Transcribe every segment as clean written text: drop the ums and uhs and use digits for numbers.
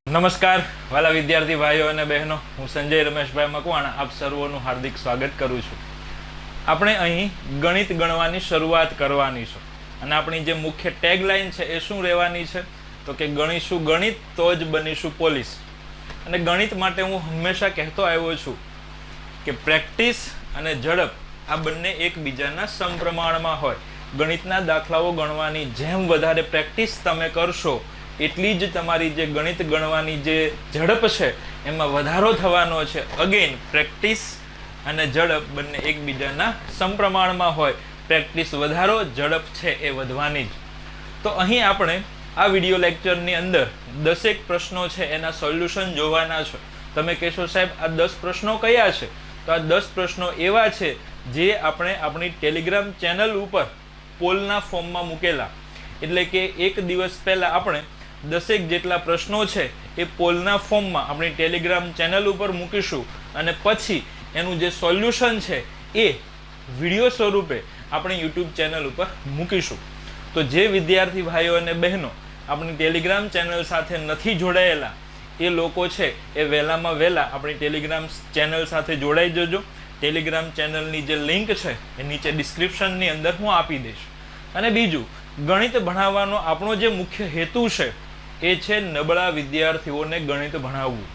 નમસ્કાર વાલા વિદ્યાર્થી ભાઈઓ અને બહેનો, હું સંજય રમેશભાઈ મકવાણા આપ સર્વોનું હાર્દિક સ્વાગત કરું છું. આપણે અહીં ગણિત ગણવાની શરૂઆત કરવાની છે અને આપણી જે મુખ્ય ટેગલાઇન છે એ શું રહેવાની છે તો કે ગણીશું ગણિત તો જ બનીશું પોલીસ. અને ગણિત માટે હું હંમેશા કહેતો આવ્યો છું કે પ્રેક્ટિસ અને ઝડપ આ બંને એકબીજાના સમપ્રમાણમાં હોય. ગણિતના દાખલાઓ ગણવાની જેમ વધારે પ્રેક્ટિસ તમે કરશો એટલી જ તમારી જે ગણિત ગણવાની જે ઝડપ છે એમાં વધારો થવાનો છે. અગેન પ્રેક્ટિસ અને ઝડપ બંને એકબીજાના સમપ્રમાણમાં હોય. પ્રેક્ટિસ વધારો, ઝડપ છે એ વધવાની જ. તો અહીં આપણે આ વિડીયો લેક્ચરની અંદર 10 પ્રશ્નો છે એના સોલ્યુશન જોવાના છે. તમે કહેશો સાહેબ આ 10 પ્રશ્નો કયા છે? તો આ 10 પ્રશ્નો એવા છે જે આપણે આપણી ટેલિગ્રામ ચેનલ ઉપર પોલના ફોર્મમાં મૂકેલા. એટલે કે એક દિવસ પહેલાં આપણે 10 જેટલા પ્રશ્નો છે એ પોલના ફોર્મમાં આપણી ટેલિગ્રામ ચેનલ ઉપર મૂકીશું અને પછી એનું જે સોલ્યુશન છે એ વિડીયો સ્વરૂપે આપણી યુટ્યુબ ચેનલ ઉપર મૂકીશું. તો જે વિદ્યાર્થી ભાઈઓ અને બહેનો આપણી ટેલિગ્રામ ચેનલ સાથે નથી જોડાયેલા એ લોકો છે એ વહેલામાં વહેલા આપણી ટેલિગ્રામ ચેનલ સાથે જોડાઈ જજો. ટેલિગ્રામ ચેનલની જે લિંક છે એ નીચે ડિસ્ક્રિપ્શનની અંદર હું આપી દઈશ. અને બીજું, ગણિત ભણાવવાનો આપણો જે મુખ્ય હેતુ છે એ છે નબળા વિદ્યાર્થીઓને ગણિત ભણાવવું.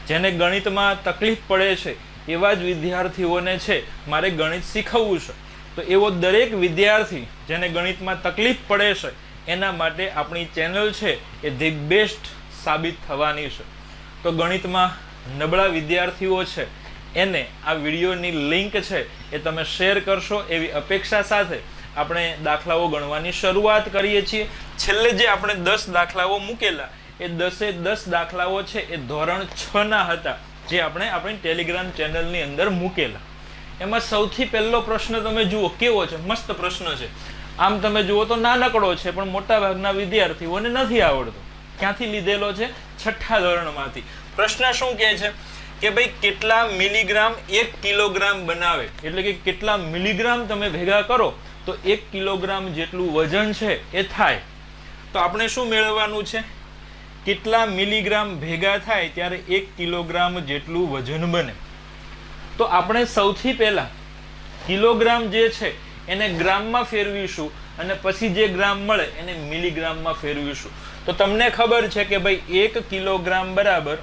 જેને ગણિતમાં તકલીફ પડે છે એવા જ વિદ્યાર્થીઓને છે મારે ગણિત શીખવવું છે. તો એવો દરેક વિદ્યાર્થી જેને ગણિતમાં તકલીફ પડે છે એના માટે આપણી ચેનલ છે એ ધી બેસ્ટ સાબિત થવાની છે. તો ગણિતમાં નબળા વિદ્યાર્થીઓ છે એને આ વિડીયોની લિંક છે એ તમે શેર કરશો એવી અપેક્ષા સાથે આપણે દાખલાઓ ગણવાની શરૂઆત કરીએ છીએ. છેલ્લે જે આપણે 10 દાખલાઓ મૂકેલા એ 10 દાખલાઓ છે એ ધોરણ 6 ના હતા જે આપણે આપણી ટેલિગ્રામ ચેનલની અંદર મૂકેલા. એમાં સૌથી પહેલો પ્રશ્ન તમે જુઓ કેવો છે, મસ્ત પ્રશ્ન છે. આમ તમે જુઓ તો નાનકડો છે પણ મોટા ભાગના વિદ્યાર્થીઓને નથી આવડતો. ક્યાંથી લીધેલો છે? 6થા ધોરણમાંથી. પ્રશ્ન શું કહે છે કે ભાઈ કેટલા મિલીગ્રામ 1 કિલોગ્રામ બનાવે, એટલે કે કેટલા મિલીગ્રામ તમે ભેગા કરો તો 1 કિલોગ્રામ જેટલું વજન છે એ થાય. તો આપણે શું મેળવવાનું છે? કેટલા મિલીગ્રામ ભેગા થાય ત્યારે 1 કિલોગ્રામ જેટલું વજન બને. તો આપણે સૌથી પહેલા કિલોગ્રામ જે છે એને ગ્રામમાં ફેરવીશું અને પછી જે ગ્રામ મળે એને મિલીગ્રામમાં ફેરવીશું. તો તમને ખબર છે કે ભાઈ 1 કિલોગ્રામ બરાબર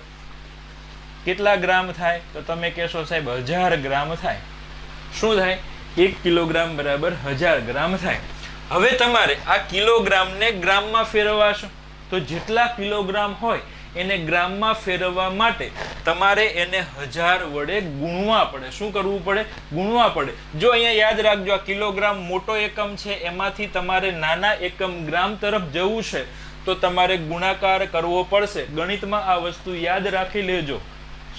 કેટલા ગ્રામ થાય? તો તમે કહેશો સાહેબ 1000 ગ્રામ થાય. શું થાય? 1 કિલોગ્રામ બરાબર 1000 ગ્રામ થાય. હવે તમારે આ કિલોગ્રામને ગ્રામમાં ફેરવવાશો. તો જેટલા કિલોગ્રામ હોય એને ગ્રામમાં ફેરવવા માટે તમારે એને 1000 વડે ગુણવા પડે. શું કરવું પડે? ગુણવા પડે. જો અહીંયા યાદ રાખજો, આ કિલોગ્રામ મોટો એકમ છે, એમાંથી તમારે નાના એકમ ગ્રામ તરફ જવું છે તો તમારે ગુણાકાર કરવો પડશે. ગણિતમાં આ વસ્તુ યાદ રાખી લેજો.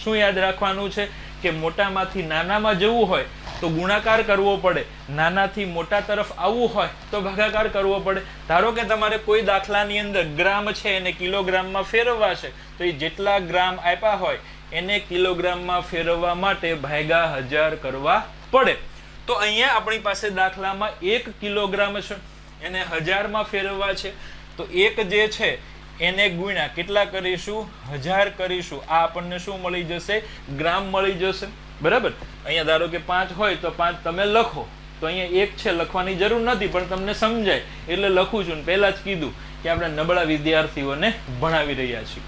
શું યાદ રાખવાનું છે? કે મોટામાંથી નાનામાં જવું હોય તો ગુણાકાર કરવો પડે, નાનાથી મોટા તરફ આવવું હોય તો ભાગાકાર કરવો પડે. ધારો કે તમારે કોઈ દાખલાની અંદર ગ્રામ છે એને કિલોગ્રામમાં ફેરવવા છે તો એ જેટલા ગ્રામ આપ્યા હોય એને કિલોગ્રામમાં ફેરવવા માટે ભાગ્યા 1000 કરવા પડે. તો અહીંયા આપણી પાસે દાખલામાં 1 કિલોગ્રામ છે એને 1000 માં ફેરવવા છે તો 1 જે છે એને ગુણ્યા કેટલા કરીશું? 1000 કરીશું. આ આપણને શું મળી જશે? ગ્રામ મળી જશે. બરાબર. અહીંયા ધારો કે 5 હોય તો 5 તમે લખો. તો અહીંયા 1 છે, લખવાની જરૂર નથી પણ તમને સમજાય એટલે લખું છું. પહેલા જ કીધું કે આપણે નબળા વિદ્યાર્થીઓને ભણાવી રહ્યા છીએ.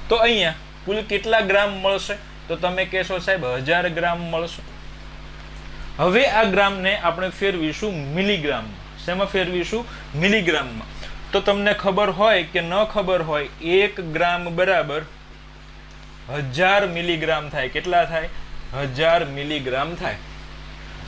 તો અહીંયા કુલ કેટલા ગ્રામ મળશે? તો તમે કહેશો સાહેબ 1000 ગ્રામ મળશે. હવે આ ગ્રામને આપણે ફેરવીશું મિલીગ્રામમાં. શેમાં ફેરવીશું? મિલીગ્રામમાં. તો તમને ખબર હોય કે ન ખબર હોય 1 ગ્રામ બરાબર 1000 મિલીગ્રામ થાય. કેટલા થાય? 1000 મિલીગ્રામ થાય.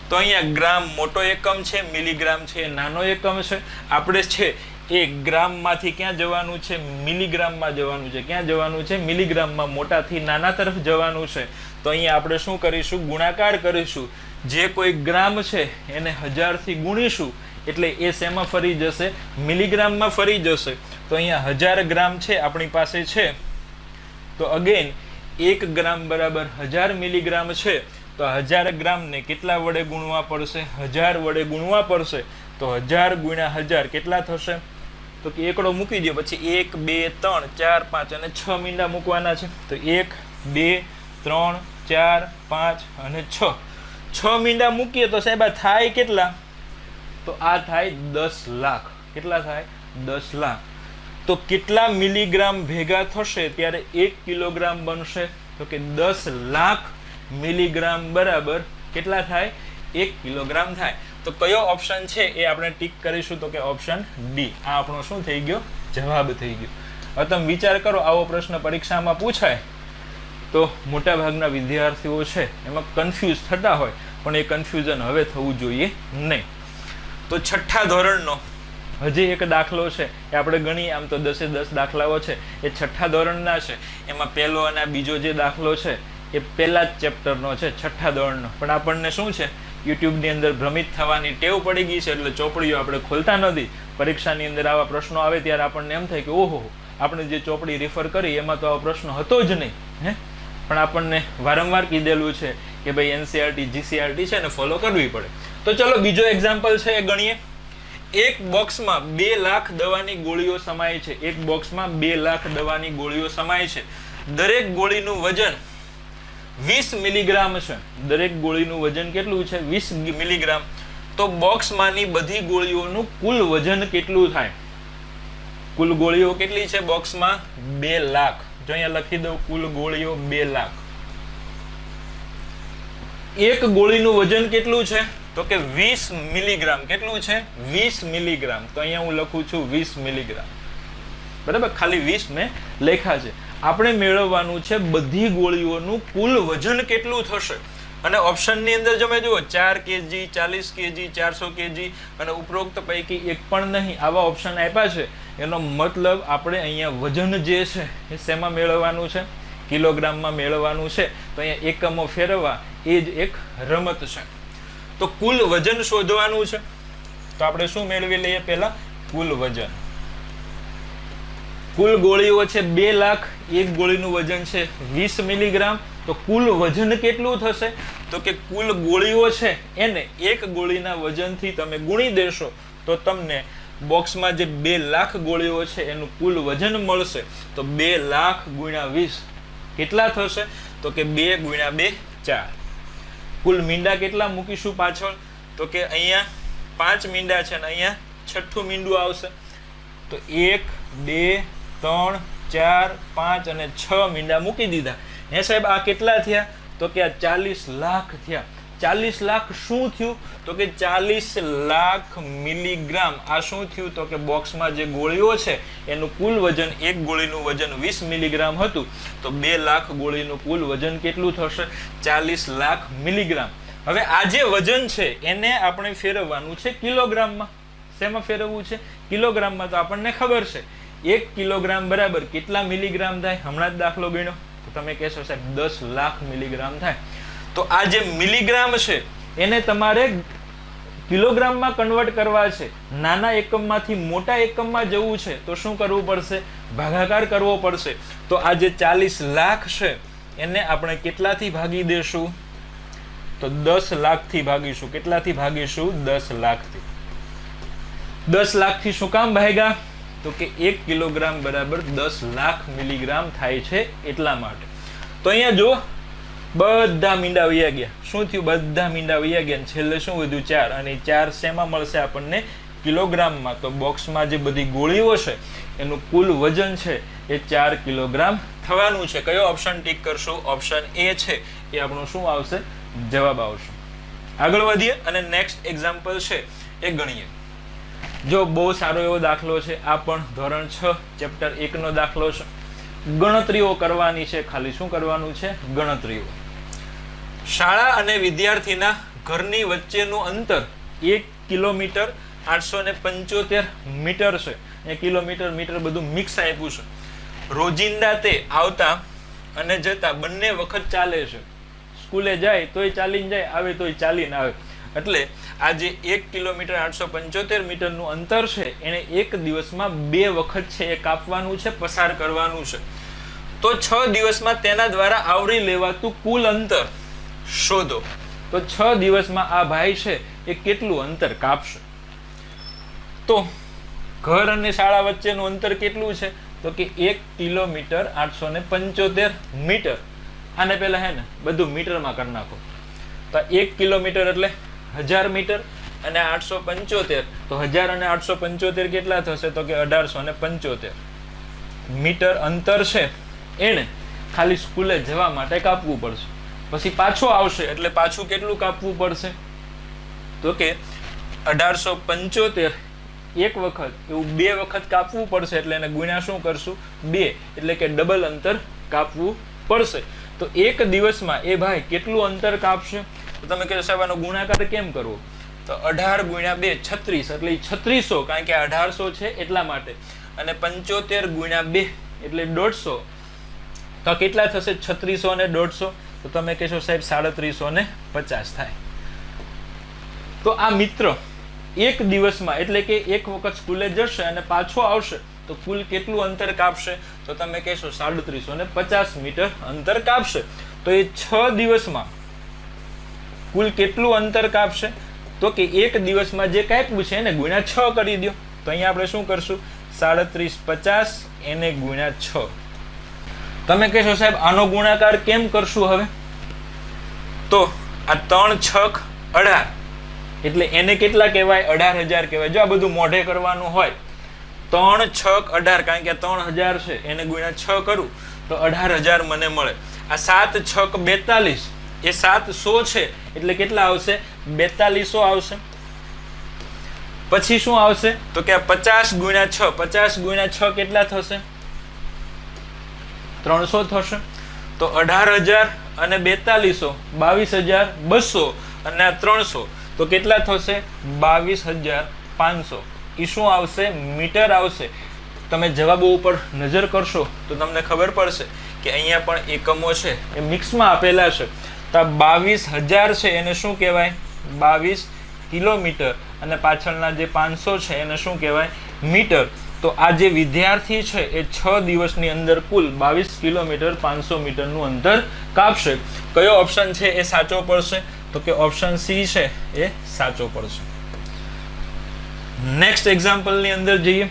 તો અહીંયા ગ્રામ મોટો એકમ છે, મિલીગ્રામ છે નાનો એકમ છે. આપણે છે એ ગ્રામમાંથી ક્યાં જવાનું છે? મિલીગ્રામમાં જવાનું છે. ક્યાં જવાનું છે? મિલીગ્રામમાં. મોટાથી નાના તરફ જવાનું છે. તો અહીંયા આપણે શું કરીશું? ગુણાકાર કરીશું. જે કોઈ ગ્રામ છે એને 1000 થી ગુણીશું એટલે એ શેમાં ફરી જશે? મિલીગ્રામમાં ફરી જશે. તો અહીંયા 1000 ગ્રામ છે આપણી પાસે છે. તો અગેન 1 ગ્રામ બરાબર 1000 મિલીગ્રામ છે. તો 1000 ગ્રામને કેટલા વડે ગુણવા પડશે? 1000 વડે ગુણવા પડશે. તો 1000 ગુણ્યા 1000 કેટલા થશે? તો કે એકડો મૂકી દો, પછી 1 2 3 4 5 અને 6 મીંડા મૂકવાના છે. તો 1 2 3 4 5 અને 6 મીંડા મૂકીએ તો સાહેબ આ થાય કેટલા? તો આ થાય 10 લાખ. કેટલા થાય? 10 લાખ. તો કેટલા મિલીગ્રામ ભેગા થશે ત્યારે 1 કિલોગ્રામ બનશે? તો કે 10 લાખ મિલીગ્રામ બરાબર કેટલા થાય? 1 કિલોગ્રામ થાય. તો કયો ઓપ્શન છે એ આપણે ટીક કરીશું? તો કે ઓપ્શન ડી. આ આપણો શું થઈ ગયો? જવાબ થઈ ગયો. હવે તમે વિચાર કરો, આવો પ્રશ્ન પરીક્ષામાં પૂછાય તો મોટા ભાગના વિદ્યાર્થીઓ છે એમાં કન્ફ્યુઝ થતા હોય, પણ એ કન્ફ્યુઝન હવે થવું જોઈએ નહીં. તો છઠ્ઠા ધોરણનો હજી એક દાખલો છે એ આપણે ગણીએ. આમ તો 10 દાખલાઓ છે એ છઠ્ઠા ધોરણના છે. એમાં પહેલો અને બીજો જે દાખલો છે એ પહેલા જ ચેપ્ટરનો છે, છઠ્ઠા ધોરણનો. પણ આપણને શું છે, યુટ્યુબની અંદર ભ્રમિત થવાની ટેવ પડી ગઈ છે, એટલે ચોપડીઓ આપણે ખોલતા નથી. પરીક્ષાની અંદર આવા પ્રશ્નો આવે ત્યારે આપણને એમ થાય કે ઓહો, આપણે જે ચોપડી રિફર કરી એમાં તો આવો પ્રશ્ન હતો જ નહીં. પણ આપણને વારંવાર કીધેલું છે કે ભાઈ એનસીઆરટી જીસીઆરટી છે ને ફોલો કરવી પડે. તો ચલો બીજો એક્ઝામ્પલ છે એ ગણીએ. એક બોક્સમાં 2 લાખ દવાની ગોળીઓ સમાય છે. એક બોક્સમાં 2 લાખ દવાની ગોળીઓ સમાય છે. દરેક ગોળીનું વજન 20 મિલીગ્રામ છે. દરેક ગોળીનું વજન કેટલું છે? 20 મિલીગ્રામ. તો બોક્સમાંની બધી ગોળીઓનું કુલ વજન કેટલું થાય? કુલ ગોળીઓ કેટલી છે બોક્સમાં? 2 લાખ. જો અહીંયા લખી દઉં, કુલ ગોળીઓ 2 લાખ. એક ગોળીનું વજન કેટલું છે? તો કે 20 મિલીગ્રામ. કેટલું છે? 20 મિલીગ્રામ. તો અહીંયા હું લખું છું 20 મિલીગ્રામ. બરાબર, ખાલી 20 મેં લખ્યા છે. આપણે મેળવવાનું છે બધી ગોળીઓનું કુલ વજન કેટલું થશે. અને ઓપ્શનની અંદર તમે જુઓ 4 kg, 40 kg, 400 kg અને ઉપરોક્ત પૈકી એક પણ નહીં, આવા ઓપ્શન આપ્યા છે. એનો મતલબ આપણે અહીંયા વજન જે છે એ શેમાં મેળવવાનું છે? કિલોગ્રામમાં મેળવવાનું છે. તો અહીંયા એકમો ફેરવવા એ જ એક રમત છે. તો કુલ વજન શોધવાનું છે. તો આપણે શું મેળવી લઈએ? પહેલા કુલ વજન. કુલ ગોળીઓ છે 2 લાખ. એક ગોળીનું વજન છે 20 મિલીગ્રામ. તો કુલ વજન કેટલું થશે? તો કે કુલ ગોળીઓ છે એને એક ગોળીના વજનથી તમે ગુણી દેશો તો તમને બોક્સમાં જે 2 લાખ ગોળીઓ છે એનું કુલ વજન મળશે. તો 2 લાખ ગુણ્યા 20 કેટલા થશે? તો કે 2 ગુણ્યા 2 4. કુલ મીંડા કેટલા મૂકીશું પાછળ? તો કે અહીંયા 5 મીંડા છે અને અહીંયા છઠ્ઠું મીંડું આવશે. તો 1 2 3 4 5 અને 6 મીંડા મૂકી દીધા. હે સાહેબ, આ કેટલા થયા? તો કે આ 40 લાખ થયા. 40 લાખ શું થયું? તો કે 40 લાખ મિલીગ્રામ. આ શું થયું? તો કે બોક્સમાં જે ગોળીઓ છે એનું કુલ વજન, એક ગોળીનું વજન 20 મિલીગ્રામ હતું. તો 2 લાખ ગોળીનું કુલ વજન કેટલું થશે? 40 લાખ મિલીગ્રામ. હવે આ જે વજન છે એને આપણે ફેરવવાનું છે કિલોગ્રામમાં. શેમાં ફેરવવું છે? કિલોગ્રામમાં. તો આપણને ખબર છે 1 કિલોગ્રામ બરાબર કેટલા મિલીગ્રામ થાય? હમણાં જ દાખલો ગણ્યો તો તમે કહેશો સાહેબ 10 લાખ મિલીગ્રામ થાય. તો આ જે મિલીગ્રામ છે એને તમારે કિલોગ્રામમાં કન્વર્ટ કરવા છે. નાના એકમમાંથી મોટા એકમમાં જવું છે તો શું કરવું પડશે? ભાગાકાર કરવો પડશે. તો આ જે 40 લાખ છે એને આપણે કેટલાથી ભાગી દેશું? તો 10 લાખથી ભાગીશું. કેટલાથી ભાગીશું? 10 લાખથી. 10 લાખથી શું કામ ભાગ્યા? તો કે 1 કિલોગ્રામ બરાબર 10 લાખ મિલીગ્રામ થાય છે એટલા માટે. તો અહીંયા જો બધા મીંડા વયા ગયા. શું થયું? બધા મીંડા વયા ગયા. છેલ્લે શું વધ્યું? 4. અને 4 શેમાં મળશે આપણને? કિલોગ્રામમાં. તો બોક્સમાં જે બધી ગોળીઓ છે એનું કુલ વજન છે એ 4 કિલોગ્રામ થવાનું છે. કયો ઓપ્શન ટીક કરશું? ઓપ્શન એ છે એ આપણું શું આવશે? જવાબ આવશે. આગળ વધીએ અને નેક્સ્ટ એક્ઝામ્પલ છે એ ગણીએ. જો બહુ સારો એવો દાખલો છે. આ પણ ધોરણ 6 ચેપ્ટર 1 નો દાખલો છે. ગણતરીઓ કરવાની છે. ખાલી શું કરવાનું છે? ગણતરીઓ. શાળા અને વિદ્યાર્થીના ઘરની વચ્ચેનું અંતર 1 કિલોમીટર 875 મીટર છે. એ કિલોમીટર મીટર બધું મિક્સ આપ્યું છે. રોજિંદા તે આવતા અને જતા બંને વખત ચાલે છે. સ્કૂલે જાય તોય ચાલીને જાય, આવે તોય ચાલીને આવે. એટલે આ જે 1 કિલોમીટર 875 મીટરનું અંતર છે એને એક દિવસમાં 2 વખત છે એ કાપવાનું છે, પસાર કરવાનું છે. તો 6 દિવસમાં તેના દ્વારા આવરી લેવાતું કુલ અંતર શોધો. તો 6 દિવસમાં આ ભાઈ છે એ કેટલું અંતર કાપશે? તો ઘર અને શાળા વચ્ચેનું અંતર કેટલું છે? તો કે 1 કિલોમીટર 875 મીટર. આને પહેલા હે ને બધું મીટરમાં કરી નાખો. તો 1 કિલોમીટર એટલે 1000 મીટર અને 875 તો 1000 અને 875 કેટલા થશે? તો કે 1875 મીટર અંતર છે એને ખાલી સ્કૂલે જવા માટે કાપવું પડશે. પછી પાછો આવશે એટલે પાછું કેટલું કાપવું પડશે? તો કે 1875 એક વખત એવું 2 વખત કાપવું પડશે એટલે એને ગુણ્યા શું કરશું? 2 એટલે કે ડબલ અંતર કાપવું પડશે. તો એક દિવસમાં એ ભાઈ કેટલું અંતર કાપશે? તો તમે કહો સાહેબ આનો ગુણાકાર કેમ કરવો? તો 18 ગુણ્યા 2 36 એટલે 3600 કારણ કે 1800 છે એટલા માટે અને 75 ગુણ્યા 2 એટલે 150 તો કેટલા થશે? 3600 અને 150 તો તમે કહેશો સાહેબ 3750 થાય. તો આ મિત્ર એક દિવસમાં એટલે કે એક વખત સ્કૂલે જશે અને પાછો આવશે તો કુલ કેટલું અંતર કાપશે? તો તમે કહેશો 3750 મીટર અંતર કાપશે. તો એ 6 દિવસમાં કુલ કેટલું અંતર કાપશે? તો કે એક દિવસમાં જે કાપ્યું છે એને ગુણ્યા 6 કરી દો. તો અહીંયા આપણે શું કરશું? 3750 એને ગુણ્યા 6. તમે કહેશો સાહેબ આનો ગુણાકાર કેમ કરશું હવે? તો આ 3 6 18 એટલે એને કેટલા કહેવાય? 18000 કહેવાય. જો આ બધું મોઢે કરવાનું હોય 3 6 18 કારણ કે 3000 છે એને ગુણ્યા 6 કરું તો 18000 મને મળે. આ 7 6 42 એ 700 છે એટલે કેટલા આવશે? 4200 આવશે. પછી શું આવશે? તો કે 50 ગુણ્યા 6 50 ગુણ્યા 6 કેટલા થશે? 300 થશે. તો 18000 અને 4200 22200 અને આ 300 તો કેટલા થશે? 22500. એ શું આવશે? મીટર આવશે. તમે જવાબો ઉપર નજર કરશો તો તમને ખબર પડશે કે અહીંયા પણ એકમો છે એ મિક્સમાં આપેલા છે. તો 22000 છે એને શું કહેવાય? 22 કિલોમીટર અને પાછળના જે 500 છે એને શું કહેવાય? મીટર. તો આ જે વિદ્યાર્થી છે એ 6 દિવસની અંદર કુલ 22 કિલોમીટર 500 મીટરનું અંતર કાપશે. કયો ઓપ્શન છે એ સાચો પડશે? તો કે ઓપ્શન સી છે એ સાચો પડશે. નેક્સ્ટ એક્ઝામ્પલની અંદર જઈએ.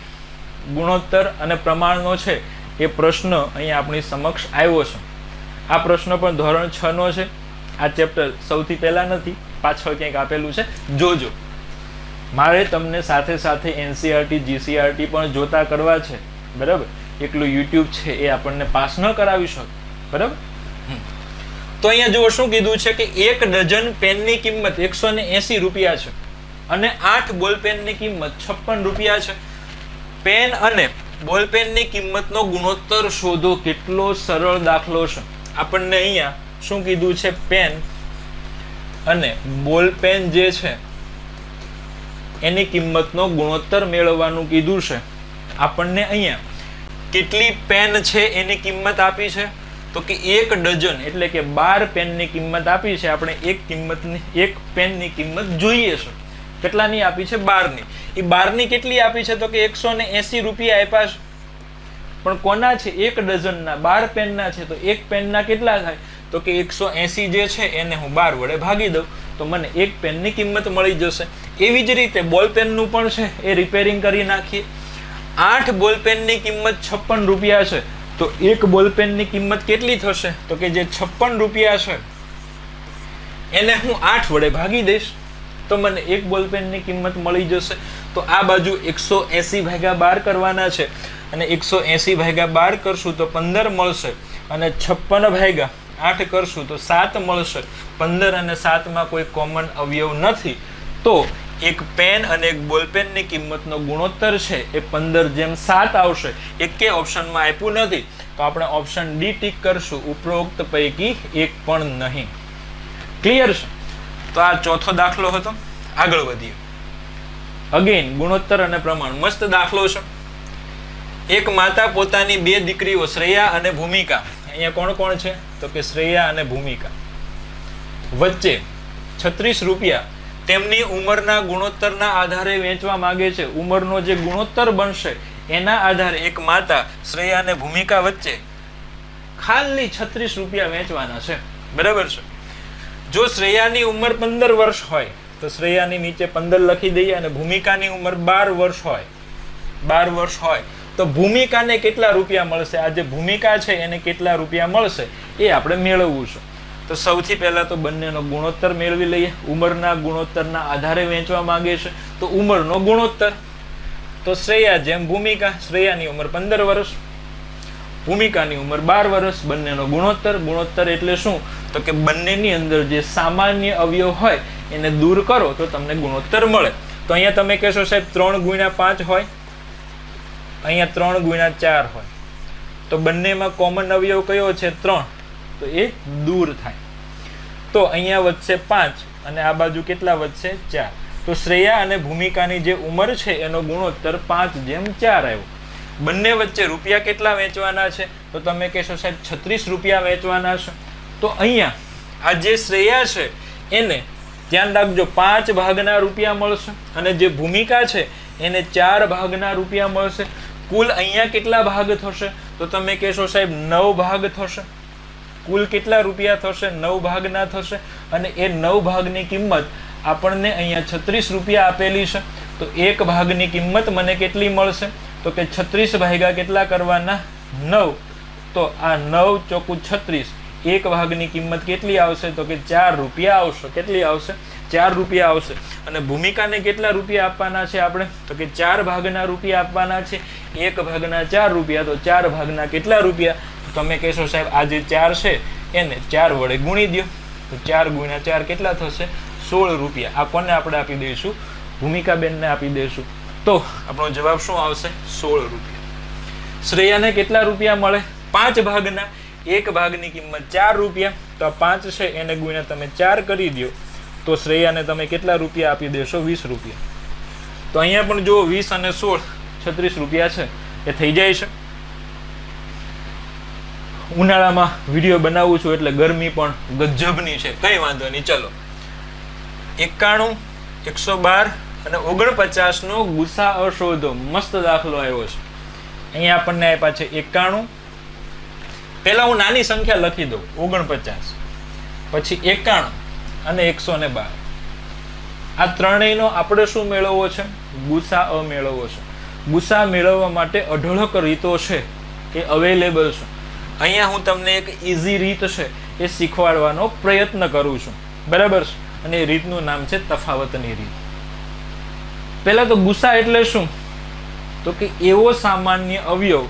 ગુણોત્તર અને પ્રમાણનો છે એ પ્રશ્ન અહીંયા આપણી સમક્ષ આવ્યો છે. આ પ્રશ્ન પણ ધોરણ 6 નો છે. આ ચેપ્ટર સૌથી પહેલા નથી, પાછળ ક્યાંક આપેલું છે, જોજો. મારે તમને સાથે સાથે NCERT GCERT પણ જોતા કરવા છે, બરાબર? એકલું YouTube છે એ આપણને પાસ ન કરાવી શકે, બરાબર? તો અહીંયા જુઓ શું કીધું છે કે 1 ડઝન પેનની કિંમત 180 રૂપિયા છે અને 8 બોલપેનની કિંમત 56 રૂપિયા છે. પેન અને બોલપેનની કિંમતનો ગુણોત્તર શોધો. કેટલો સરળ દાખલો છે. આપણને અહીંયા શું કીધું છે? પેન અને બોલપેન જે છે એની કિંમતનો ગુણોત્તર મેળવવાનું કીધું છે. આપણને અહીંયા કેટલી પેન છે એની કિંમત આપી છે? તો કે 1 ડઝન એટલે કે 12 પેનની કિંમત આપી છે. આપણે એક પેનની કિંમત જોઈએ છે. કેટલાની આપી છે? 12ની. એ 12ની કેટલી આપી છે? તો કે 180 રૂપિયા આપ્યા છે. પણ કોના છે? 1 ડઝનના. 12 પેનના છે તો એક પેનના કેટલા થાય? તો કે 180 જે છે એને હું 12 વડે ભાગી દઉં તો મને એક પેનની કિંમત મળી જશે. એવી જ રીતે બોલપેનનું પણ છે એ રિપેરિંગ કરી નાખીએ. 8 બોલપેનની કિંમત 56 રૂપિયા છે તો એક બોલપેનની કિંમત કેટલી થશે? તો કે જે 56 રૂપિયા છે એને હું 8 વડે ભાગી દઈશ તો મને એક બોલપેનની કિંમત મળી જશે. તો આ બાજુ 180 ભાગ્યા 12 કરવાના છે અને 180 ભાગ્યા 12 કરશું તો 15 મળશે અને 56 ભાગ્યા 8 કરશું તો 7 મળશે. 15 અને 7 માં કોઈ કોમન અવયવ નથી તો એક પેન અને એક બોલપેનની કિંમતનો ગુણોત્તર છે એ 15:7 આવશે. એકે ઓપ્શનમાં આપ્યું નથી તો આપણે ઓપ્શન ડી ટીક કરશું. ઉપરોક્ત પૈકી એક પણ નહીં. ક્લિયર છે? તો આ ચોથો દાખલો હતો. આગળ વધીએ. અગેન ગુણોત્તર અને પ્રમાણ. મસ્ત દાખલો છે. એક માતા પોતાની 2 દીકરીઓ શ્રેયા અને ભૂમિકા, અહીંયા કોણ કોણ છે? તો કે શ્રેયા અને ભૂમિકા, વચ્ચે 36 રૂપિયા તેમની ઉંમરના ગુણોત્તરના આધારે વેચવા માંગે છે. ઉંમરનો જે ગુણોત્તર બનશે એના આધારે એક માતા શ્રેયા અને ભૂમિકા વચ્ચે ખાલી 36 રૂપિયા વેચવાના છે, બરાબર છે? જો શ્રેયાની ઉંમર 15 વર્ષ હોય તો શ્રેયાની નીચે 15 લખી દઈએ અને ભૂમિકાની ઉંમર 12 વર્ષ હોય 12 વર્ષ હોય તો ભૂમિકાને કેટલા રૂપિયા મળશે? આ જે ભૂમિકા છે એને કેટલા રૂપિયા મળશે એ આપણે મેળવવું છે. તો સૌથી પહેલા તો બંનેનો ગુણોત્તર મેળવી લઈએ. ઉંમરના ગુણોત્તરના આધારે વેચવા માંગે છે તો ઉંમરનો ગુણોત્તર. તો શ્રેયા જેમ ભૂમિકા, શ્રેયાની ઉંમર 15 વર્ષ, ભૂમિકાની ઉંમર 12 વર્ષ, બંનેનો ગુણોત્તર. ગુણોત્તર એટલે શું? તો કે બંનેની અંદર જે સામાન્ય અવયવ હોય એને દૂર કરો તો તમને ગુણોત્તર મળે. તો અહીંયા તમે કહેશો સાહેબ 3 × 5 હોય, અહીંયા 3 × 4 હોય, તો બંનેમાં કોમન અવયવ કયો છે? 3, તો એ દૂર થાય. તો અહીંયા વધશે 5 અને આ બાજુ કેટલા વધશે? 4. તો શ્રેયા અને ભૂમિકાની જે ઉંમર છે એનો ગુણોત્તર 5:4 આવ્યો. બંને વચ્ચે રૂપિયા કેટલા વેચવાના છે? તો તમે કહેશો સાહેબ 36 રૂપિયા વેચવાના છે. તો અહીંયા આ જે શ્રેયા છે એને ધ્યાન રાખજો 5 ભાગના રૂપિયા મળશે અને જે ભૂમિકા છે એને 4 ભાગના રૂપિયા મળશે. કુલ અહીંયા કેટલા ભાગ થશે? તો તમે કહેશો સાહેબ 9 ભાગ થશે. કુલ કેટલા રૂપિયા થશે? 9 ભાગના થશે અને એ 9 ભાગની કિંમત આપણને અહીંયા 36 રૂપિયા આપેલી છે. તો એક ભાગની કિંમત મને કેટલી મળશે? તો કે 36 ભાગ્યા કેટલા કરવાના? 9. તો આ 9 ચોકુ 36, એક ભાગની કિંમત કેટલી આવશે? તો કે 4 રૂપિયા આવશે. કેટલી આવશે? 4 રૂપિયા આવશે. અને ભૂમિકાને કેટલા રૂપિયા આપવાના છે આપણે? તો કે 4 ભાગના રૂપિયા આપવાના છે. એક ભાગના 4 રૂપિયા, તો 4 ભાગના કેટલા રૂપિયા? તો તમે કહેશો સાહેબ આ જે 4 છે એને 4 વડે ગુણી દો. તો 4 × 4 કેટલા થશે? 16 રૂપિયા. આ કોને આપણે આપી દઈશું? ભૂમિકાબેનને આપી દઈશું. તો આપણો જવાબ શું આવશે? 16 રૂપિયા. શ્રેયાને કેટલા રૂપિયા મળે? 5 ભાગના. એક ભાગની કિંમત 4 રૂપિયા, તો આ 5 છે એને ગુણ્યા તમે 4 કરી દો તો શ્રેયાને તમે કેટલા રૂપિયા આપી દેશો? 20 રૂપિયા. તો અહીંયા પણ જુઓ 20 અને 16 36 રૂપિયા છે એ થઈ જાય છે. ઉનાળામાં વિડીયો બનાવું છું એટલે ગરમી પણ ગજબની છે, કઈ વાંધો નહીં. ચલો 91, 112 અને 49 નો ગુસાઅ શોધો. મસ્ત દાખલો આવ્યો છે. અહીંયા આપણને આપ્યા છે 91. પહેલા હું નાની સંખ્યા લખી દઉં 49, પછી 91 અને 112. આ ત્રણેયનો આપણે શું મેળવવો છે? ગુસાઅ મેળવવો છે. ગુસા મેળવવા માટે અઢળક રીતો છે એ અવેલેબલ છે. અહીંયા હું તમને એક ઈઝી રીત છે એ શીખવાડવાનો પ્રયત્ન કરું છું, બરાબર છે? અને એ રીતનું નામ છે તફાવતની રીત. પહેલા તો ગુસા એટલે શું? તો કે એવો સામાન્ય અવયવ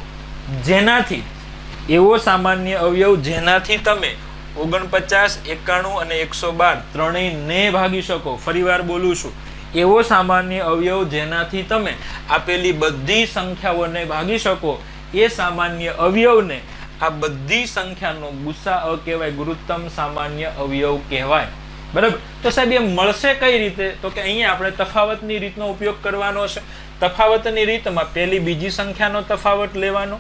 જેનાથી તમે 49, 91 અને 112 ત્રણેયને ભાગી શકો. ફરી વાર બોલું છું, એવો સામાન્ય અવયવ જેનાથી તમે આપેલી બધી સંખ્યાઓને ભાગી શકો, એ સામાન્ય અવયવને આ બધી સંખ્યાનો ગુસાઅ કહેવાય, ગુરુત્તમ સામાન્ય અવયવ કહેવાય, બરાબર? તો સાહેબ એ મળશે કઈ રીતે? તો કે અહીંયા આપણે તફાવતની રીતનો ઉપયોગ કરવાનો છે. તફાવતની રીતમાં પહેલી બીજી સંખ્યાનો તફાવત લેવાનો,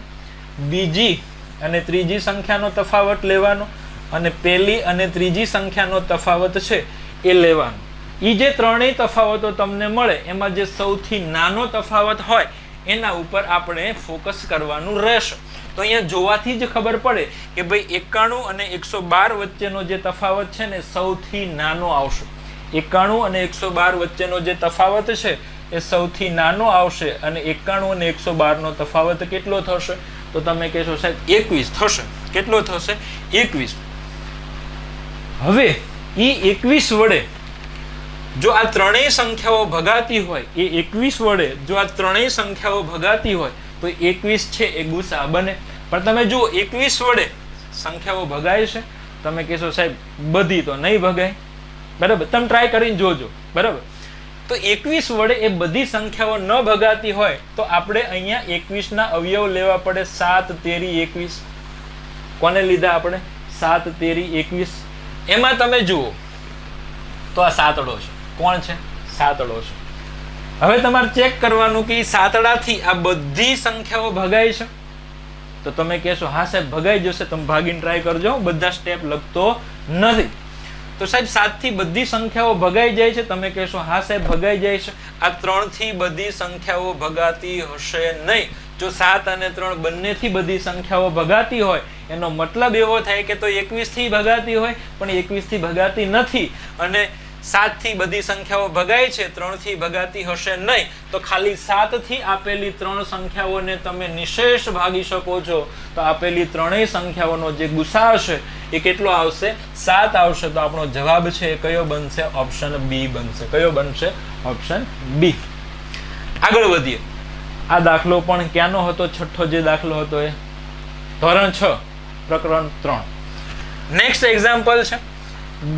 બીજી અને ત્રીજી સંખ્યાનો તફાવત લેવાનો અને પહેલી અને ત્રીજી સંખ્યાનો તફાવત છે એ લેવાનો. એ જે ત્રણેય તફાવતો તમને મળે એમાં જે સૌથી નાનો તફાવત હોય એના ઉપર આપણે ફોકસ કરવાનું રહેશે. તો અહીંયા જોવાથી જ ખબર પડે કે ભાઈ 91 અને 112 વચ્ચેનો જે તફાવત છે ને સૌથી નાનો આવશે. 91 અને 112 વચ્ચેનો જે તફાવત છે એ સૌથી નાનો આવશે અને 91 અને 112 નો તફાવત કેટલો થશે? તો તમે કહેશો સાહેબ 21 થશે. કેટલો થશે? 21. હવે એ 21 વડે જો આ ત્રણેય સંખ્યાઓ ભગાતી હોય, એ 21 વડે જો આ ત્રણેય સંખ્યાઓ ભગાતી હોય તો 21 છે એ ગુસા બને. પણ તમે જુઓ 21 વડે સંખ્યાઓ ભગાય છે? તમે કહેશો સાહેબ બધી તો નહીં ભગાય, બરાબર? તમે ટ્રાય કરીને જોજો, બરાબર? તો 21 વડે એ બધી સંખ્યાઓ ન ભગાતી હોય તો આપણે અહીંયા 21 ના અવયવ લેવા પડે. 7 તેરી 21. કોને લીધા આપણે? 7 તેરી 21. એમાં તમે જુઓ તો આ સાતડો છે. કોણ છે? સાતડો છે. હવે તમારે ચેક કરવાનું કે સાતડાથી આ બધી સંખ્યાઓ ભગાય છે? તો તમે કહેશો હા સાહેબ ભગાઈ જશે. તમે ભાગીને ટ્રાય કરજો, બધા સ્ટેપ લખતો નથી. તો સાહેબ 7 થી બધી સંખ્યાઓ ભગાઈ જાય છે? તમે કહેશો હા સાહેબ ભગાઈ જાય છે. આ 3 થી બધી સંખ્યાઓ ભગાતી હશે નહીં. જો 7 અને 3 બંનેથી બધી સંખ્યાઓ ભગાતી હોય એનો મતલબ એવો થાય કે તો 21 થી ભગાતી હોય, પણ 21 થી ભગાતી નથી. અને 7 થી બધી સંખ્યાઓ ભગાય છે, 3 થી ભગાતી હશે નહીં, તો ખાલી 7 થી આપેલી 3 સંખ્યાઓને તમે નિશેષ ભાગી શકો છો. તો આપેલી ત્રણેય સંખ્યાઓનો જે ગુસા હશે એ કેટલો આવશે? 7 આવશે. તો આપણો જવાબ છે એ કયો બનશે? ઓપ્શન બી બનશે. કયો બનશે? Option B. આગળ વધીએ. આ દાખલો પણ ક્યાંનો હતો? છઠ્ઠો જે દાખલો હતો એ ધોરણ 6 પ્રકરણ 3. નેક્સ્ટ એક્ઝામ્પલ છે,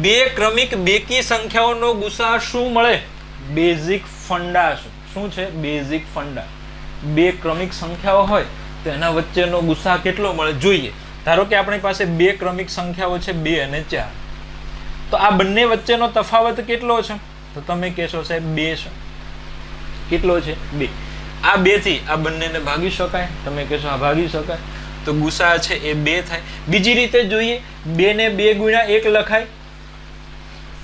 બે ક્રમિક બેકી સંખ્યાઓનો ગુસા શું મળે? બેઝિક ફંડા. શું છે? બેઝિક ફંડા. બે ક્રમિક સંખ્યાઓ હોય તો એના વચ્ચેનો ગુસા કેટલો મળે જોઈએ. ધારો કે આપણી પાસે બે ક્રમિક સંખ્યાઓ છે 2 અને 4. તો આ બંને વચ્ચેનો તફાવત કેટલો છે? તો તમે કહેશો સાહેબ 2 છે. કેટલો છે? 2. આ 2 થી આ બંનેને ભાગી શકાય? તમે કહેશો હા ભાગી શકાય. તો ગુસા છે એ 2 થાય. બીજી રીતે જોઈએ, 2 ને 2 ગુણ્યા 1 લખાય,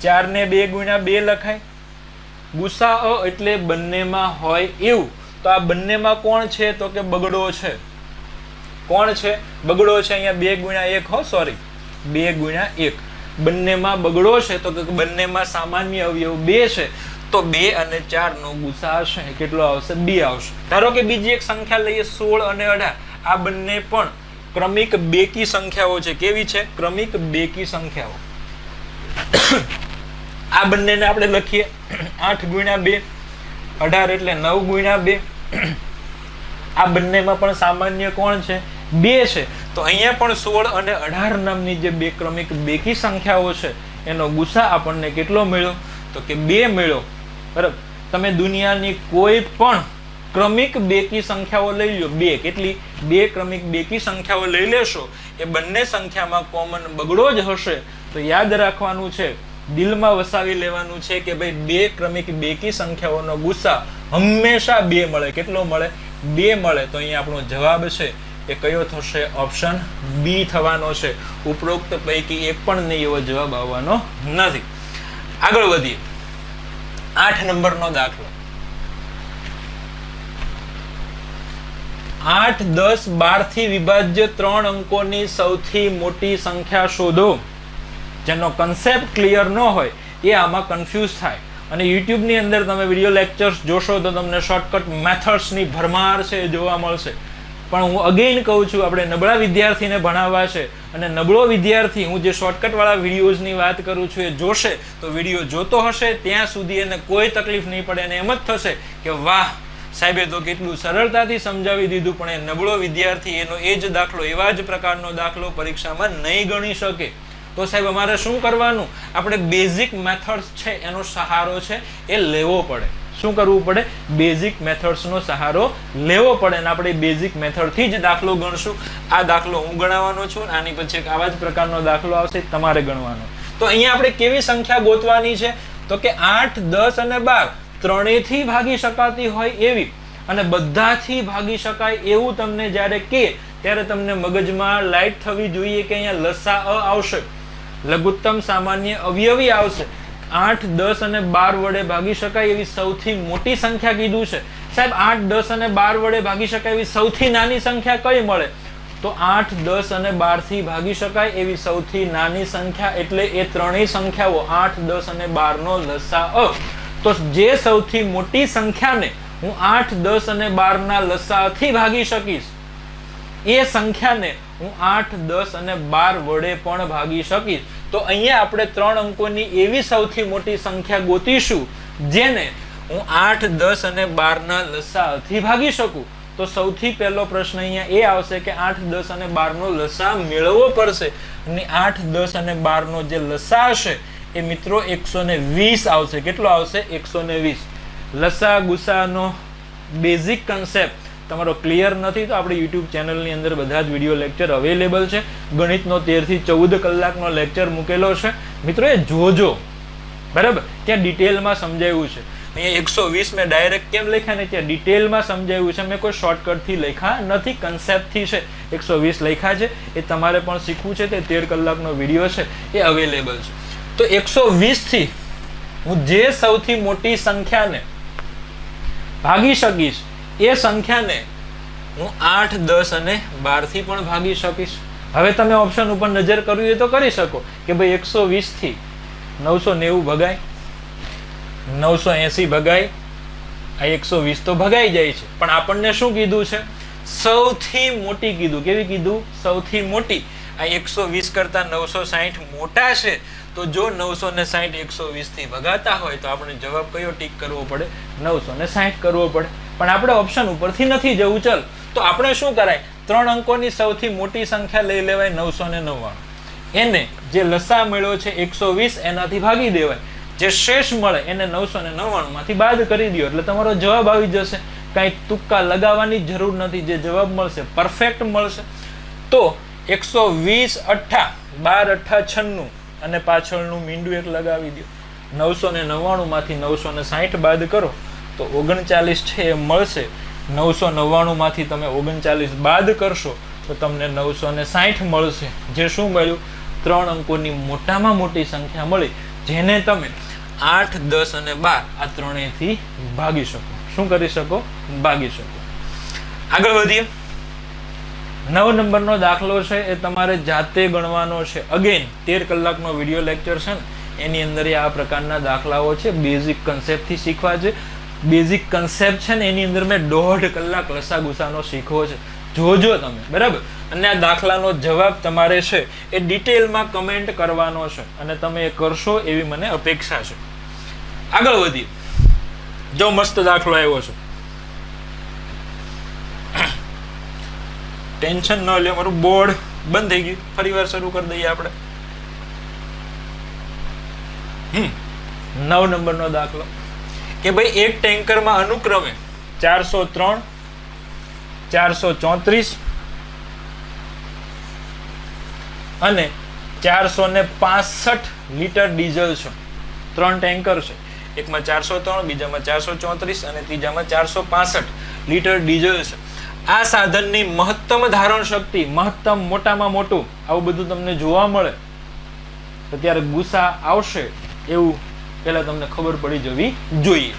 4 ને 2 ગુણ્યા 2 લખાય. ગુસા એટલે બંનેમાં હોય એવું. તો આ બંનેમાં કોણ છે? તો કે બગડો છે. કોણ છે? બગડો છે. અહીંયા 2 ગુણ્યા 1 હો, સોરી 2 ગુણ્યા 1. બંનેમાં બગડો છે તો કે બંનેમાં સામાન્ય અવયવ 2 છે. તો 2 અને 4 નો ગુસા હશે કેટલો આવશે? 2 આવશે. ધારો કે બીજી એક સંખ્યા લઈએ 16 અને 18. આ બંને પણ ક્રમિક બેકી સંખ્યાઓ છે. કેવી છે? ક્રમિક બેકી સંખ્યાઓ. આ બંનેને આપણે લખીએ 8 ગુણ્યા 2, 18 એટલે 9 ગુણ્યા 2. આ બંનેમાં પણ સામાન્ય કોણ છે? 2 છે. તો અહીંયા પણ 16 અને 18 નામની જે બે ક્રમિક બેકી સંખ્યાઓ છે એનો ગુસા આપણને કેટલો મળ્યો? તો કે 2 મળ્યો. બરાબર. તમે દુનિયાની કોઈ પણ ક્રમિક બેકી સંખ્યાઓ લઈ લો, 2 કેટલી? 2 ક્રમિક બેકી સંખ્યાઓ લઈ લેશો, એ બંને સંખ્યામાં કોમન બગડો જ હશે. તો યાદ રાખવાનું છે, દિલમાં વસાવી લેવાનું છે કે ભાઈ બે ક્રમિક બેકી સંખ્યાઓનો ગુસા હંમેશા 2 મળે. કેટલો મળે? 2 મળે. તો અહીંયા આપણો જવાબ છે એ કયો થશે? ઓપ્શન બી થવાનો છે. ઉપરોક્ત પૈકી એક પણ નહીં એવો જવાબ આવવાનો નથી. આગળ વધીએ. 8 નંબરનો દાખલો. 8, 10, 12 થી વિભાજ્ય 3 અંકોની સૌથી મોટી સંખ્યા શોધો. જેનો કન્સેપ્ટ ક્લિયર ન હોય એ આમાં કન્ફ્યુઝ થાય. અને યુટ્યુબની અંદર તમે વિડીયો લેક્ચર્સ જોશો તો તમને શોર્ટકટ મેથડ્સની ભરમાર છે એ જોવા મળશે. પણ હું અગેઇન કહું છું, આપણે નબળા વિદ્યાર્થીને ભણાવવા છે અને નબળો વિદ્યાર્થી હું જે શોર્ટકટવાળા વિડીયોઝની વાત કરું છું એ જોશે તો વિડીયો જોતો હશે ત્યાં સુધી એને કોઈ તકલીફ નહીં પડે. અને એમ જ થશે કે વાહ સાહેબે તો કેટલું સરળતાથી સમજાવી દીધું. પણ એ નબળો વિદ્યાર્થી એનો એ જ દાખલો, એવા જ પ્રકારનો દાખલો પરીક્ષામાં નહીં ગણી શકે. તો સાહેબ અમારે શું કરવાનું? આપણે બેઝિક મેથડ્સ છે એનો સહારો છે એ લેવો પડે. શું કરવું પડે? બેઝિક મેથડ્સનો સહારો લેવો પડે. અને આપણે બેઝિક મેથડથી જ દાખલો ગણશું. આ દાખલો હું ગણાવવાનો છું, આની પછી એક આવા જ પ્રકારનો દાખલો આવશે તમારે ગણવાનો. તો અહીંયા આપણે કેવી સંખ્યા ગોતવાની છે? તો કે 8, 10 અને 12 ત્રણેયથી ભાગી શકાતી હોય એવી અને બધાથી ભાગી શકાય એવું તમને જ્યારે કે ત્યારે તમને મગજમાં લાઈટ થવી જોઈએ કે અહીંયા લસા આવશે, લઘુત્તમ સામાન્ય અવયવી આવશે. 8, 10 અને 12 વડે ભાગી શકાય એવી સૌથી મોટી સંખ્યા કીધું છે. સાહેબ 8, 10 અને 12 વડે ભાગી શકાય એવી સૌથી નાની સંખ્યા કઈ મળે? તો 8, 10 અને 12 થી ભાગી શકાય એવી સૌથી નાની સંખ્યા એટલે એ ત્રણેય સંખ્યાઓ 8, 10 અને 12 નો લસા. તો જે સૌથી મોટી સંખ્યાને હું 8, 10 અને 12 ના લસાથી ભાગી શકીશ એ સંખ્યાને હું 8, 10 અને 12 વડે પણ ભાગી શકીશ. તો અહીંયા આપણે 3 અંકોની એવી સૌથી મોટી સંખ્યા ગોતીશું જેને હું 8, 10 અને 12 ના લસાથી ભાગી શકું. તો સૌથી પહેલો પ્રશ્ન અહીંયા એ આવશે કે 8, 10 અને 12 નો લસા મેળવવો પડશે. અને 8, 10 અને 12 નો જે લસા હશે એ મિત્રો 120 આવશે. કેટલો આવશે? 120. લસા ગુસાનો બેઝિક કન્સેપ્ટ તમારો ક્લિયર નથી તો આપણે યુટ્યુબ ચેનલની અંદર બધા જ વિડીયો લેક્ચર અવેલેબલ છે. ગણિતનો 13 થી 14 કલાકનો લેક્ચર મૂકેલો છે. મિત્રો એ જોજો, બરાબર? ત્યાં ડિટેલમાં સમજાવ્યું છે. અહીંયા 120 મેં ડાયરેક્ટ કેમ લખ્યા ને ત્યાં ડિટેલમાં સમજાવ્યું છે. મેં કોઈ શોર્ટકટથી લખ્યા નથી, કન્સેપ્ટથી છે 120 લખ્યા છે. એ તમારે પણ શીખવું છે. તે 13 કલાકનો વિડીયો છે એ અવેલેબલ છે. તો 120 થી હું જે સૌથી મોટી સંખ્યાને ભાગી શકીશ એ સંખ્યાને હું 8, 10 અને 12 થી પણ ભાગી શકીશ. હવે તમે ઓપ્શન ઉપર નજર કરવી હોય તો કરી શકો કે ભાઈ 120 થી 990 ભગાય, 980 ભગાય, આ 120 તો ભગાઈ જાય છે, પણ આપણને શું કીધું છે? સૌથી મોટી કીધું. કેવી કીધું? સૌથી મોટી. આ 120 કરતા 960 મોટા છે, તો જો 960 120 થી ભગાતા હોય તો આપણે જવાબ કયો ટીક કરવો પડે? 960 કરવો પડે. પણ આપણે ઓપ્શન ઉપરથી નથી જવું. ચલ, તો આપણે શું કરાય? 3 અંકોની સૌથી મોટી સંખ્યા લઈ લેવાય 999. એને જે લસા મળ્યો છે 120 એનાથી ભાગી દેવાય. જે શેષ મળે એને 999 માંથી બાદ કરી દો એટલે તમારો જવાબ આવી જશે. કાંઈ તુક્કા લગાવવાની જરૂર નથી. જે જવાબ મળશે પરફેક્ટ મળશે. તો 120 અઠ્ઠા 12 અઠ્ઠા 96 અને પાછળનું મીંડું એક લગાવી દો. 999 માંથી 960 બાદ કરો તો 39 છે એ મળશે. 999 માંથી તમે 39 બાદ કરશો તો તમને 960 મળશે. જે શું મળ્યું? 3 અંકોની મોટામાં મોટી સંખ્યા મળી, જેને તમે 8, 10 અને 12 આ ત્રણેયથી ભાગી શકો. શું કરી શકો? ભાગી શકો. આગળ વધીએ. 9 નંબરનો દાખલો છે એ તમારે જાતે ગણવાનો છે. અગેન 13 કલાકનો વિડીયો લેક્ચર છે ને એની અંદર આ પ્રકારના દાખલાઓ છે. બેઝિક કન્સેપ્ટથી શીખવા છે. બેઝિક કન્સેપ્ટ છે ને એની અંદર મેં 1.5 કલાક લસાગુસાનો શીખવો છે. જોજો તમે, બરાબર. અને આ દાખલાનો જવાબ તમારે છે એ ડિટેલમાં કમેન્ટ કરવાનો છે અને તમે એ કરશો એવી મને અપેક્ષા છે. આગળ વધીએ. જો મસ્ત દાખલો આવ્યો છે. ટેન્શન ન લે, મારું બોર્ડ બંધ થઈ ગયું. ફરી વાર શરૂ કરી દઈએ આપણે. 9 નંબરનો દાખલો કે ભાઈ એક ટેન્કરમાં અનુક્રમે 403, 434 અને 465 લીટર ડીઝલ છે. 3 ટેન્કર છે. એકમાં 403, બીજામાં 434 અને ત્રીજામાં 465 લીટર ડીઝલ છે. આ સાધનની મહત્તમ ધારણ શક્તિ, મહત્તમ મોટામાં મોટું આવું બધું તમને જોવા મળે તો ત્યારે ગુસા આવશે એવું પહેલા તમને ખબર પડી જવી જોઈએ.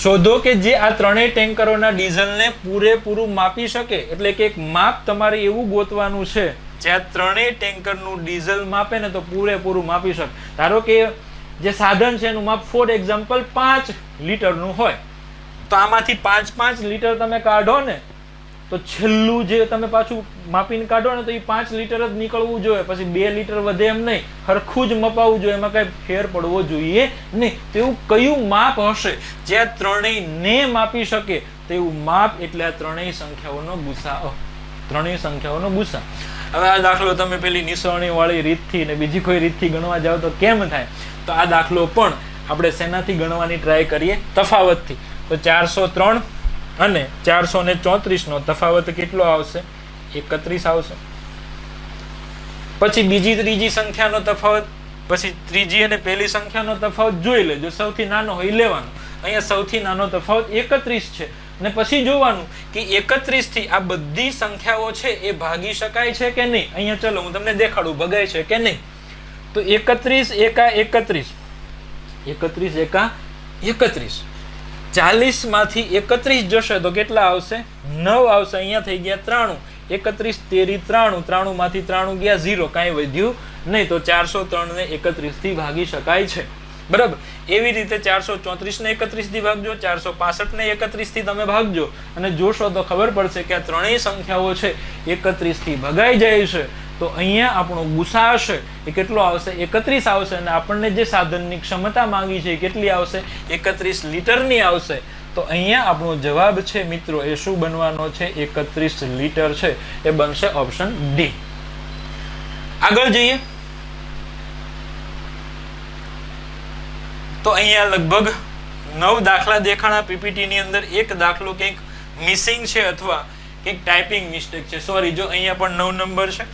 શોધો કે જે આ ત્રણેય ટેન્કરોના ડીઝલને પૂરેપૂરું માપી શકે. એટલે કે એક માપ તમારે એવું ગોતવાનું છે જે આ ત્રણેય ટેન્કરનું ડીઝલ માપે ને તો પૂરેપૂરું માપી શકે. ધારો કે જે સાધન છે એનું માપ ફોર એક્ઝામ્પલ 5 લીટરનું હોય તો આમાંથી 5 લીટર તમે કાઢો ને તો છેલ્લું જે તમે પાછું માપીને કાઢો ને તો એ 5 લીટર જ નીકળવું જોઈએ. પછી 2 લીટર વધે એમ નહીં, સરખું જ મપાવવું જોઈએ. એમાં કઈ ફેર પડવો જોઈએ નહીં. તેવું કયું માપ હશે જે આ ત્રણેયને માપી શકે? તેવું માપ એટલે આ ત્રણેય સંખ્યાઓનો ગુસા. ત્રણેય સંખ્યાઓનો ગુસા. હવે આ દાખલો તમે પેલી નિસરણી વાળી રીતથી ને બીજી કોઈ રીતથી ગણવા જાવ તો કેમ થાય? તો આ દાખલો પણ આપણે શેનાથી ગણવાની ટ્રાય કરીએ? તફાવતથી. તો 403 અને 434 નો તફાવત કેટલો આવશે? 31 આવશે. પછી બીજી ત્રીજી સંખ્યાનો તફાવત, પછી ત્રીજી અને પહેલી સંખ્યાનો તફાવત જોઈ લેજો. સૌથી નાનો હોય લેવાનો. અહીંયા સૌથી નાનો તફાવત 31 છે. અને પછી જોવાનું કે 31 થી આ બધી સંખ્યાઓ છે એ ભાગી શકાય છે કે નહીં. અહીંયા ચલો હું તમને દેખાડું ભગાય છે કે નહીં. તો 31 એકા 31, 31 એકા 31, 40 માંથી 31 જશે તો કેટલા આવશે? 9 આવશે. અહીંયા થઈ ગયા 93. 31 તેરી 93, 93 માંથી 93 ગયા 0, કાંઈ વધ્યું નહીં. તો 403 ને 31 થી ભાગી શકાય છે, બરાબર. એવી રીતે 434 ને 31 થી ભાગજો, 465 ને 31 થી તમે ભાગજો અને જોશો તો ખબર પડશે કે આ ત્રણેય સંખ્યાઓ છે 31 થી ભગાઈ જાય છે. તો અહીંયા આપણો ગુસા હશે એ કેટલો આવશે? 31 આવશે. અને આપણને જે સાધનની ક્ષમતા માંગી છે એ કેટલી આવશે? 31 લીટરની આવશે. તો અહીંયા આપણો જવાબ છે મિત્રો એ શું બનવાનો છે? 31 લીટર છે. એ બનશે ઓપ્શન ડી. આગળ જઈએ. તો અહીંયા લગભગ 9 દાખલા દેખાણા પીપીટી ની અંદર. એક દાખલો કંઈક મિસિંગ છે અથવા કંઈક ટાઈપિંગ મિસ્ટેક છે. સોરી. જો અહીંયા પણ 9 નંબર છે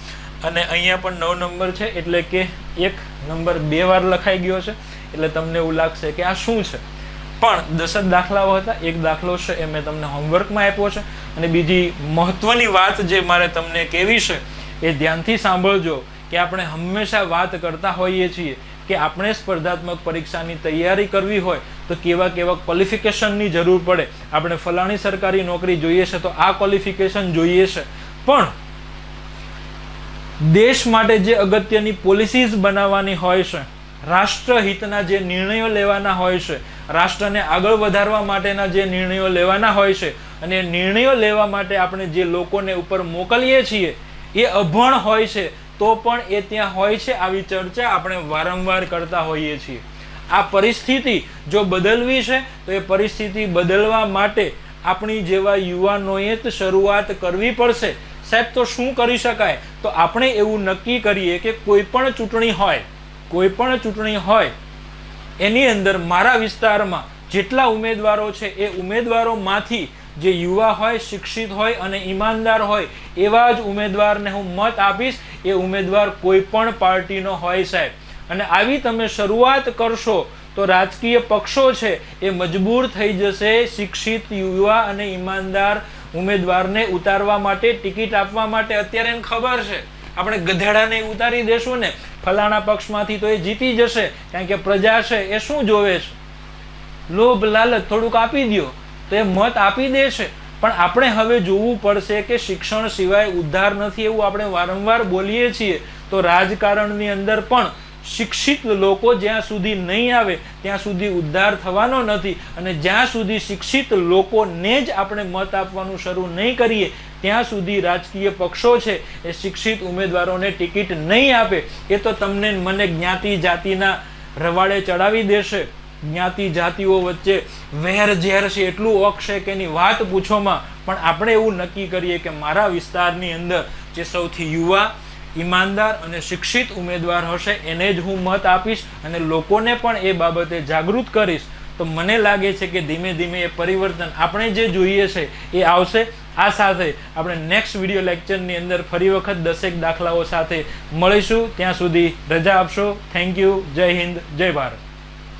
અને અહીંયા પણ 9 નંબર છે એટલે કે એક નંબર 2 વાર લખાઈ ગયો છે. એટલે તમને એવું લાગશે કે આ શું છે, પણ 10 જ દાખલાઓ હતા. એક દાખલો છે એ મેં તમને હોમવર્કમાં આપ્યો છે. અને બીજી મહત્વની વાત જે મારે તમને કહેવી છે એ ધ્યાનથી સાંભળજો કે આપણે હંમેશા વાત કરતા હોઈએ છીએ કે આપણે સ્પર્ધાત્મક પરીક્ષાની તૈયારી કરવી હોય તો કેવા કેવા ક્વોલિફિકેશનની જરૂર પડે. આપણે ફલાણી સરકારી નોકરી જોઈએ છે તો આ ક્વોલિફિકેશન જોઈએ છે. પણ દેશ માટે જે અગત્યની પોલિસીઝ બનાવવાની હોય છે, રાષ્ટ્રહિતના જે નિર્ણયો લેવાના હોય છે, રાષ્ટ્રને આગળ વધારવા માટેના જે નિર્ણયો લેવાના હોય છે, અને નિર્ણયો લેવા માટે આપણે જે લોકોને ઉપર મોકલીએ છીએ એ અભણ હોય છે તો પણ એ ત્યાં હોય છે. આવી ચર્ચા આપણે વારંવાર કરતા હોઈએ છીએ. આ પરિસ્થિતિ જો બદલવી છે તો એ પરિસ્થિતિ બદલવા માટે આપણી જેવા યુવાનોએ જ શરૂઆત કરવી પડશે. સાહેબ, તો શું કરી શકાય? તો આપણે એવું નક્કી કરીએ કે કોઈ પણ ચૂંટણી હોય એની અંદર મારા વિસ્તારમાં જેટલા ઉમેદવારો છે એ ઉમેદવારોમાંથી જે યુવા હોય, શિક્ષિત હોય અને ઈમાનદાર હોય એવા જ ઉમેદવારને હું મત આપીશ. એ ઉમેદવાર કોઈ પણ પાર્ટીનો હોય સાહેબ. અને આવી તમે શરૂઆત કરશો તો રાજકીય પક્ષો છે એ મજબૂર થઈ જશે શિક્ષિત, યુવા અને ઈમાનદાર ઉમેદવારને ઉતારવા માટે, ટિકિટ આપવા માટે. અત્યારે એને ખબર છે આપણે ગધેડાને ઉતારી દેશું ને ફલાણા પક્ષમાંથી તો એ જીતી જશે, કારણ કે પ્રજા છે એ શું જોવે છે? લોભ, લાલચ, થોડુંક આપી દો તો એ મત આપી દે છે. પણ આપણે હવે જોવું પડશે કે શિક્ષણ સિવાય ઉદ્ધાર નથી, એવું આપણે વારંવાર બોલીએ છીએ. તો રાજકારણની અંદર પણ શિક્ષિત લોકો જ્યાં સુધી નહીં આવે ત્યાં સુધી ઉદ્ધાર થવાનો નથી. અને જ્યાં સુધી શિક્ષિત લોકોને જ આપણે મત આપવાનું શરૂ નહીં કરીએ ત્યાં સુધી રાજકીય પક્ષો છે એ શિક્ષિત ઉમેદવારોને ટિકિટ નહીં આપે. એ તો તમને મને જ્ઞાતિ જાતિના રવાડે ચડાવી દેશે. જ્ઞાતિ જાતિઓ વચ્ચે વેર ઝેર છે એટલું અક્ષય કે એની વાત પૂછોમાં. પણ આપણે એવું નક્કી કરીએ કે મારા વિસ્તારની અંદર જે સૌથી યુવા, ઈમાનદાર અને શિક્ષિત ઉમેદવાર હશે એને જ હું મત આપીશ અને લોકોને પણ એ બાબતે જાગૃત કરીશ. તો મને લાગે છે કે ધીમે ધીમે એ પરિવર્તન આપણે જે જોઈએ છે એ આવશે. આ સાથે આપણે નેક્સ્ટ વિડીયો લેક્ચરની અંદર ફરી વખત 10 દાખલાઓ સાથે મળીશું. ત્યાં સુધી રજા આપશો. Thank you. જય હિન્દ, જય ભારત.